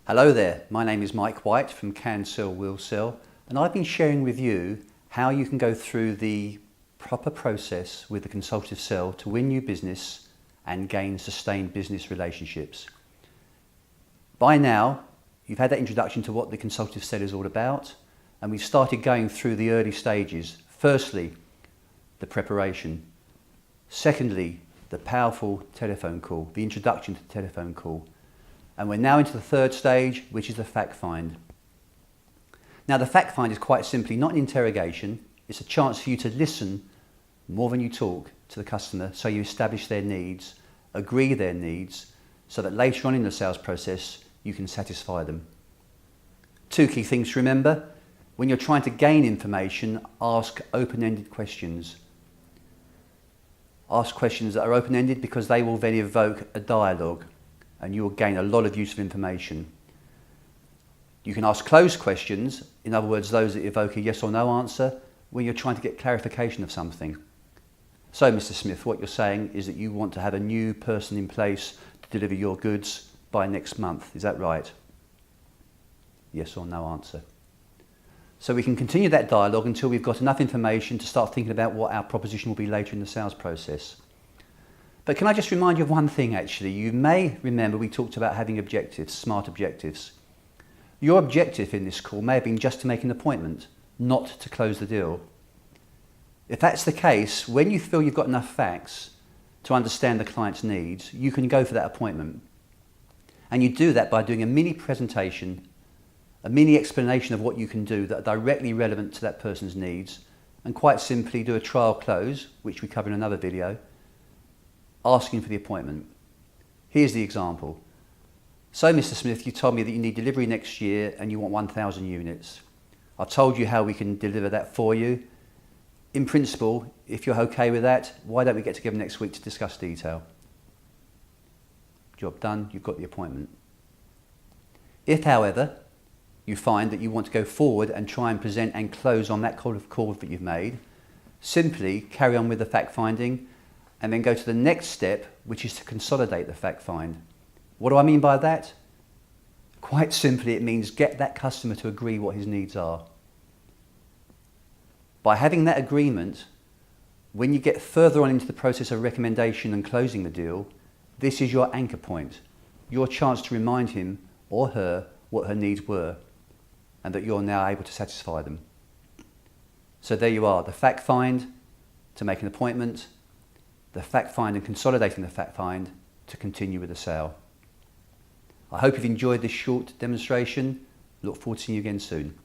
Hello there, my name is Mike White from Can Sell Will Sell, and I've been sharing with you how you can go through the proper process with the consultative sell to win new business and gain sustained business relationships. By now, you've had that introduction to what the consultative sell is all about, and we've started going through the early stages. Firstly, the preparation. Secondly, the powerful telephone call, the introduction to the telephone call. And we're now into the third stage, which is the fact find. Now, the fact find is quite simply not an interrogation. It's a chance for you to listen more than you talk to the customer, so you establish their needs, agree their needs, so that later on in the sales process, you can satisfy them. Two key things to remember. When you're trying to gain information, ask open-ended questions. Ask questions that are open-ended because they will then evoke a dialogue, and you will gain a lot of useful information. You can ask closed questions, in other words, those that evoke a yes or no answer, when you're trying to get clarification of something. So, Mr. Smith, what you're saying is that you want to have a new person in place to deliver your goods by next month. Is that right? Yes or no answer. So we can continue that dialogue until we've got enough information to start thinking about what our proposition will be later in the sales process. But can I just remind you of one thing actually? You may remember we talked about having objectives, smart objectives. Your objective in this call may have been just to make an appointment, not to close the deal. If that's the case, when you feel you've got enough facts to understand the client's needs, you can go for that appointment. And you do that by doing a mini presentation, a mini explanation of what you can do that are directly relevant to that person's needs, and quite simply do a trial close, which we cover in another video, asking for the appointment. Here's the example. So, Mr. Smith, you told me that you need delivery next year and you want 1,000 units. I've told you how we can deliver that for you. In principle, if you're okay with that, why don't we get together next week to discuss detail? Job done, you've got the appointment. If, however, you find that you want to go forward and try and present and close on that call that you've made, simply carry on with the fact finding and then go to the next step, which is to consolidate the fact find. What do I mean by that? Quite simply, it means get that customer to agree what his needs are. By having that agreement, when you get further on into the process of recommendation and closing the deal, this is your anchor point, your chance to remind him or her what her needs were and that you're now able to satisfy them. So there you are, the fact find to make an appointment, the fact find and consolidating the fact find to continue with the sale. I hope you've enjoyed this short demonstration. Look forward to seeing you again soon.